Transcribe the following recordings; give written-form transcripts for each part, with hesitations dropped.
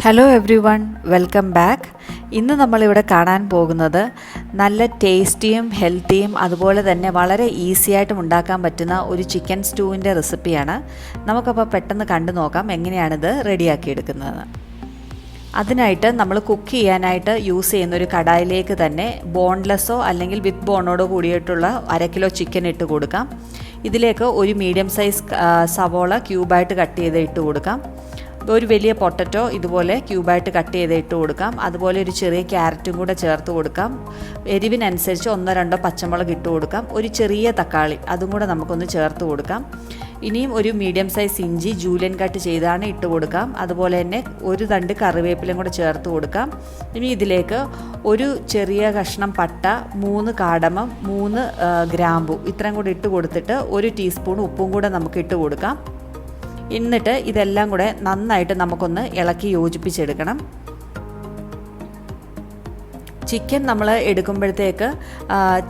Hello every one, welcome back. ഇന്ന് നമ്മളിവിടെ കാണാൻ പോകുന്നത് നല്ല ടേസ്റ്റിയും ഹെൽത്തിയും അതുപോലെ തന്നെ വളരെ ഈസി ആയിട്ടും ഉണ്ടാക്കാൻ പറ്റുന്ന ഒരു ചിക്കൻ സ്റ്റൂവിൻ്റെ റെസിപ്പിയാണ്. നമുക്കപ്പോൾ പെട്ടെന്ന് കണ്ടു നോക്കാം എങ്ങനെയാണിത് റെഡിയാക്കി എടുക്കുന്നത്. അതിനായിട്ട് നമ്മൾ കുക്ക് ചെയ്യാനായിട്ട് യൂസ് ചെയ്യുന്ന ഒരു കടായിലേക്ക് തന്നെ ബോൺലെസ്സോ അല്ലെങ്കിൽ വിത്ത് ബോണോടോ കൂടിയിട്ടുള്ള 1/2 കിലോ ചിക്കൻ ഇട്ട് കൊടുക്കാം. ഇതിലേക്ക് ഒരു മീഡിയം സൈസ് സവോള ക്യൂബായിട്ട് കട്ട് ചെയ്ത് ഇട്ട് കൊടുക്കാം. ഒരു വലിയ പൊട്ടറ്റോ ഇതുപോലെ ക്യൂബായിട്ട് കട്ട് ചെയ്ത് ഇട്ട് കൊടുക്കാം. അതുപോലെ ഒരു ചെറിയ ക്യാരറ്റും കൂടെ ചേർത്ത് കൊടുക്കാം. എരിവിനനുസരിച്ച് 1-2 പച്ചമുളക് ഇട്ട് കൊടുക്കാം. ഒരു ചെറിയ തക്കാളി അതും കൂടെ നമുക്കൊന്ന് ചേർത്ത് കൊടുക്കാം. ഇനിയും ഒരു മീഡിയം സൈസ് ഇഞ്ചി ജൂലിയൻ കട്ട് ചെയ്താണ് ഇട്ട് കൊടുക്കാം. അതുപോലെ തന്നെ ഒരു തണ്ട് കറിവേപ്പിലയും കൂടെ ചേർത്ത് കൊടുക്കാം. ഇനി ഇതിലേക്ക് ഒരു ചെറിയ കഷ്ണം പട്ട, 3 കാടമം, 3 ഗ്രാമ്പു ഇത്രയും കൂടെ ഇട്ട് കൊടുത്തിട്ട് 1 ടീസ്പൂൺ ഉപ്പും കൂടെ നമുക്ക് ഇട്ട് കൊടുക്കാം. എന്നിട്ട് ഇതെല്ലാം കൂടെ നന്നായിട്ട് നമുക്കൊന്ന് ഇളക്കി യോജിപ്പിച്ചെടുക്കണം. ചിക്കൻ നമ്മൾ എടുക്കുമ്പോഴത്തേക്ക്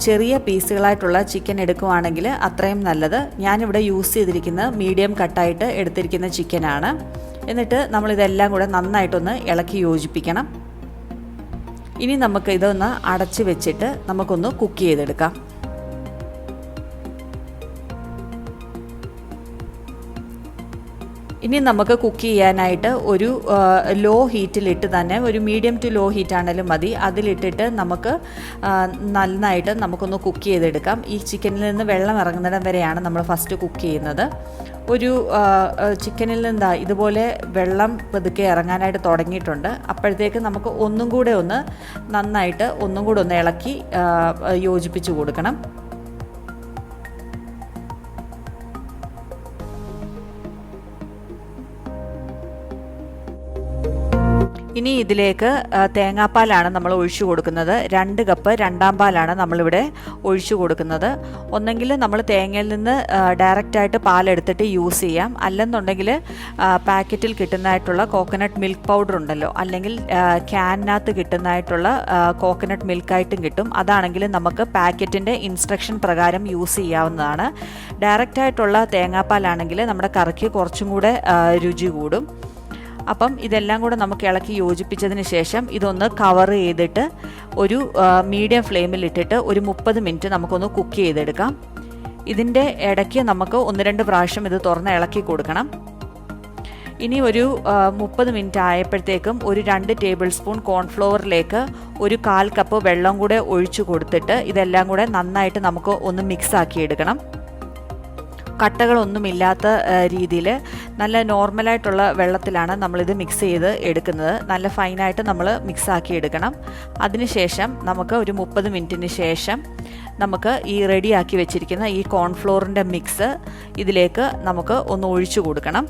ചെറിയ പീസുകളായിട്ടുള്ള ചിക്കൻ എടുക്കുവാണെങ്കിൽ അത്രയും നല്ലത്. ഞാനിവിടെ യൂസ് ചെയ്തിരിക്കുന്നത് മീഡിയം കട്ടായിട്ട് എടുത്തിരിക്കുന്ന ചിക്കനാണ്. എന്നിട്ട് നമ്മളിതെല്ലാം കൂടെ നന്നായിട്ടൊന്ന് ഇളക്കി യോജിപ്പിക്കണം. ഇനി നമുക്ക് ഇതൊന്ന് അടച്ച് വെച്ചിട്ട് നമുക്കൊന്ന് കുക്ക് ചെയ്തെടുക്കാം. ഇനി നമുക്ക് കുക്ക് ചെയ്യാനായിട്ട് ഒരു ലോ ഹീറ്റിലിട്ട് തന്നെ, ഒരു മീഡിയം ടു ലോ ഹീറ്റ് ആണെങ്കിലും മതി, അതിലിട്ടിട്ട് നമുക്ക് നന്നായിട്ട് നമുക്കൊന്ന് കുക്ക് ചെയ്തെടുക്കാം. ഈ ചിക്കനിൽ നിന്ന് വെള്ളം ഇറങ്ങുന്നിടം വരെയാണ് നമ്മൾ ഫസ്റ്റ് കുക്ക് ചെയ്യുന്നത്. ഒരു ചിക്കനിൽ നിന്ന് ഇതുപോലെ വെള്ളം പതുക്കെ ഇറങ്ങാനായിട്ട് തുടങ്ങിയിട്ടുണ്ട്. അപ്പോഴത്തേക്ക് നമുക്ക് ഒന്നും കൂടെ ഒന്ന് ഇളക്കി യോജിപ്പിച്ച് കൊടുക്കണം. ഇനി ഇതിലേക്ക് തേങ്ങാപ്പാലാണ് നമ്മൾ ഒഴിച്ചു കൊടുക്കുന്നത്. 2 കപ്പ് രണ്ടാം പാലാണ് നമ്മളിവിടെ ഒഴിച്ചു കൊടുക്കുന്നത്. ഒന്നെങ്കിൽ നമ്മൾ തേങ്ങയിൽ നിന്ന് ഡയറക്റ്റായിട്ട് പാലെടുത്തിട്ട് യൂസ് ചെയ്യാം, അല്ലെന്നുണ്ടെങ്കിൽ പാക്കറ്റിൽ കിട്ടുന്നതായിട്ടുള്ള കോക്കനട്ട് മിൽക്ക് പൗഡർ ഉണ്ടല്ലോ, അല്ലെങ്കിൽ ക്യാനിനകത്ത് കിട്ടുന്നതായിട്ടുള്ള കോക്കനട്ട് മിൽക്കായിട്ടും കിട്ടും. അതാണെങ്കിൽ നമുക്ക് പാക്കറ്റിൻ്റെ ഇൻസ്ട്രക്ഷൻ പ്രകാരം യൂസ് ചെയ്യാവുന്നതാണ്. ഡയറക്റ്റായിട്ടുള്ള തേങ്ങാപ്പാലാണെങ്കിൽ നമ്മുടെ കറിക്ക് കുറച്ചും കൂടെ രുചി കൂടും. അപ്പം ഇതെല്ലാം കൂടെ നമുക്ക് ഇളക്കി യോജിപ്പിച്ചതിന് ശേഷം ഇതൊന്ന് കവർ ചെയ്തിട്ട് ഒരു മീഡിയം ഫ്ലെയിമിൽ ഇട്ടിട്ട് ഒരു 30 മിനിറ്റ് നമുക്കൊന്ന് കുക്ക് ചെയ്തെടുക്കാം. ഇതിൻ്റെ ഇടയ്ക്ക് നമുക്ക് 1-2 പ്രാവശ്യം ഇത് തുറന്ന് ഇളക്കി കൊടുക്കണം. ഇനി ഒരു 30 മിനിറ്റ് ആയപ്പോഴത്തേക്കും ഒരു 2 ടേബിൾ സ്പൂൺ കോൺഫ്ലവറിലേക്ക് ഒരു 1/4 കപ്പ് വെള്ളം കൂടെ ഒഴിച്ചു കൊടുത്തിട്ട് ഇതെല്ലാം കൂടെ നന്നായിട്ട് നമുക്ക് ഒന്ന് മിക്സ് ആക്കി എടുക്കണം. കട്ടകളൊന്നുമില്ലാത്ത രീതിയിൽ നല്ല നോർമലായിട്ടുള്ള വെള്ളത്തിലാണ് നമ്മളിത് മിക്സ് ചെയ്ത് എടുക്കുന്നത്. നല്ല ഫൈനായിട്ട് നമ്മൾ മിക്സ് ആക്കി എടുക്കണം. അതിനുശേഷം നമുക്ക് ഒരു 30 മിനിറ്റിന് ശേഷം നമുക്ക് ഈ റെഡിയാക്കി വെച്ചിരിക്കുന്ന ഈ കോൺഫ്ലോറിൻ്റെ മിക്സ് ഇതിലേക്ക് നമുക്ക് ഒന്ന് ഒഴിച്ചു കൊടുക്കണം.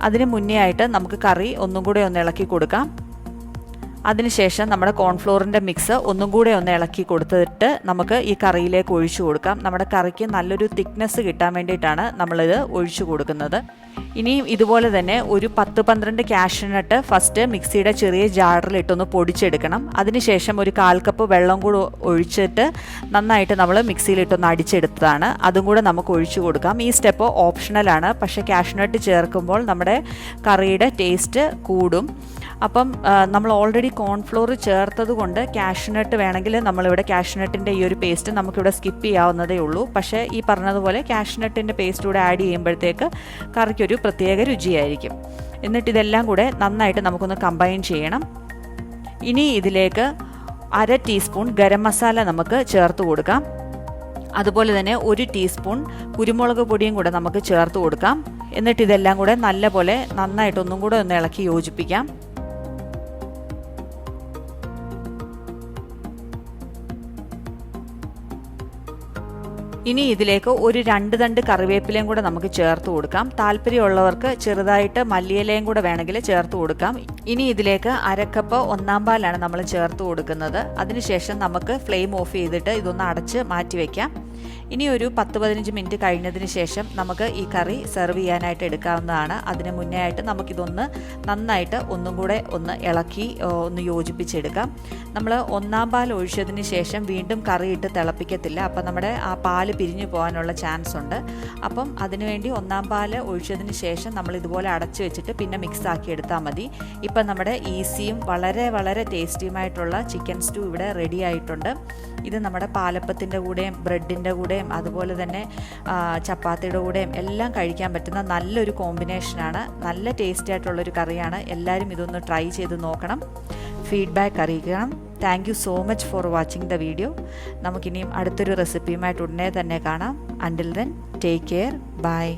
അതിന് മുന്നേ ആയിട്ട് നമുക്ക് കറി ഒന്നും കൂടെ ഒന്ന് ഇളക്കി കൊടുക്കാം. അതിനുശേഷം നമ്മുടെ കോൺഫ്ലോറിൻ്റെ മിക്സ് ഒന്നും കൂടെ ഒന്ന് ഇളക്കി കൊടുത്തിട്ട് നമുക്ക് ഈ കറിയിലേക്ക് ഒഴിച്ചു കൊടുക്കാം. നമ്മുടെ കറിക്ക് നല്ലൊരു തിക്നെസ് കിട്ടാൻ വേണ്ടിയിട്ടാണ് നമ്മളിത് ഒഴിച്ചു കൊടുക്കുന്നത്. ഇനിയും ഇതുപോലെ തന്നെ ഒരു 10-12 കാഷ്യൂനട്ട് ഫസ്റ്റ് മിക്സിയുടെ ചെറിയ ജാറിലിട്ടൊന്ന് പൊടിച്ചെടുക്കണം. അതിനുശേഷം ഒരു 1/4 കപ്പ് വെള്ളം കൂടെ ഒഴിച്ചിട്ട് നന്നായിട്ട് നമ്മൾ മിക്സിയിലിട്ടൊന്ന് അടിച്ചെടുത്തതാണ്. അതും കൂടെ നമുക്ക് ഒഴിച്ചു കൊടുക്കാം. ഈ സ്റ്റെപ്പ് ഓപ്ഷണലാണ്, പക്ഷേ കാഷ്യൂനട്ട് ചേർക്കുമ്പോൾ നമ്മുടെ കറിയുടെ ടേസ്റ്റ് കൂടും. അപ്പം നമ്മൾ ഓൾറെഡി കോൺഫ്ലോർ ചേർത്തത് കൊണ്ട് കാഷ്യൂനട്ട് വേണമെങ്കിൽ നമ്മളിവിടെ കാഷ്യൂനട്ടിൻ്റെ ഈ ഒരു പേസ്റ്റ് നമുക്കിവിടെ സ്കിപ്പ് ചെയ്യാവുന്നതേ ഉള്ളൂ. പക്ഷേ ഈ പറഞ്ഞതുപോലെ കാഷ്യൂനട്ടിൻ്റെ പേസ്റ്റ് കൂടെ ആഡ് ചെയ്യുമ്പോഴത്തേക്ക് കറിക്കൊരു പ്രത്യേക രുചിയായിരിക്കും. എന്നിട്ട് ഇതെല്ലാം കൂടെ നന്നായിട്ട് നമുക്കൊന്ന് കമ്പൈൻ ചെയ്യണം. ഇനി ഇതിലേക്ക് 1/2 ടീസ്പൂൺ ഗരം മസാല നമുക്ക് ചേർത്ത് കൊടുക്കാം. അതുപോലെ തന്നെ 1 ടീസ്പൂൺ കുരുമുളക് പൊടിയും കൂടെ നമുക്ക് ചേർത്ത് കൊടുക്കാം. എന്നിട്ട് ഇതെല്ലാം കൂടെ നല്ലപോലെ നന്നായിട്ടൊന്നും കൂടെ ഒന്ന് ഇളക്കി യോജിപ്പിക്കാം. ഇനി ഇതിലേക്ക് ഒരു 2 തണ്ട് കറിവേപ്പിലയും കൂടെ നമുക്ക് ചേർത്ത് കൊടുക്കാം. താല്പര്യമുള്ളവർക്ക് ചെറുതായിട്ട് മല്ലിയിലയും കൂടെ വേണമെങ്കിൽ ചേർത്ത് കൊടുക്കാം. ഇനി ഇതിലേക്ക് 1/2 കപ്പ് ഒന്നാം പാലാണ് നമ്മൾ ചേർത്ത് കൊടുക്കുന്നത്. അതിനുശേഷം നമുക്ക് ഫ്ലെയിം ഓഫ് ചെയ്തിട്ട് ഇതൊന്ന് അടച്ച് മാറ്റി വയ്ക്കാം. ഇനി ഒരു 10-15 മിനിറ്റ് കഴിഞ്ഞതിന് ശേഷം നമുക്ക് ഈ കറി സെർവ് ചെയ്യാനായിട്ട് എടുക്കാവുന്നതാണ്. അതിന് മുന്നേ ആയിട്ട് നമുക്കിതൊന്ന് നന്നായിട്ട് ഒന്നും കൂടെ ഒന്ന് ഇളക്കി ഒന്ന് യോജിപ്പിച്ചെടുക്കാം. നമ്മൾ ഒന്നാം പാൽ ഒഴിച്ചതിന് ശേഷം വീണ്ടും കറി ഇട്ട് തിളപ്പിക്കത്തില്ല. അപ്പം നമ്മുടെ ആ പാല് പിരിഞ്ഞു പോകാനുള്ള ചാൻസ് ഉണ്ട്. അപ്പം അതിനുവേണ്ടി ഒന്നാം പാൽ ഒഴിച്ചതിന് ശേഷം നമ്മൾ ഇതുപോലെ അടച്ചു വെച്ചിട്ട് പിന്നെ മിക്സ് ആക്കി എടുത്താൽ മതി. ഇപ്പം നമ്മുടെ ഈസിയും വളരെ വളരെ ടേസ്റ്റിയുമായിട്ടുള്ള ചിക്കൻ സ്റ്റൂ ഇവിടെ റെഡി ആയിട്ടുണ്ട്. ഇത് നമ്മുടെ പാലപ്പത്തിൻ്റെ കൂടെയും ബ്രെഡിൻ്റെ കൂടെയും അതുപോലെ തന്നെ ചപ്പാത്തിയുടെ കൂടെയും എല്ലാം കഴിക്കാൻ പറ്റുന്ന നല്ലൊരു കോമ്പിനേഷനാണ്. നല്ല ടേസ്റ്റി ആയിട്ടുള്ളൊരു കറിയാണ്. എല്ലാവരും ഇതൊന്ന് ട്രൈ ചെയ്ത് നോക്കണം, ഫീഡ്ബാക്ക് അറിയിക്കണം. Thank you so much for watching the video. നമുക്കിനിയും അടുത്തൊരു റെസിപ്പിയുമായിട്ട് ഉടനെ തന്നെ കാണാം. Until then take care, by.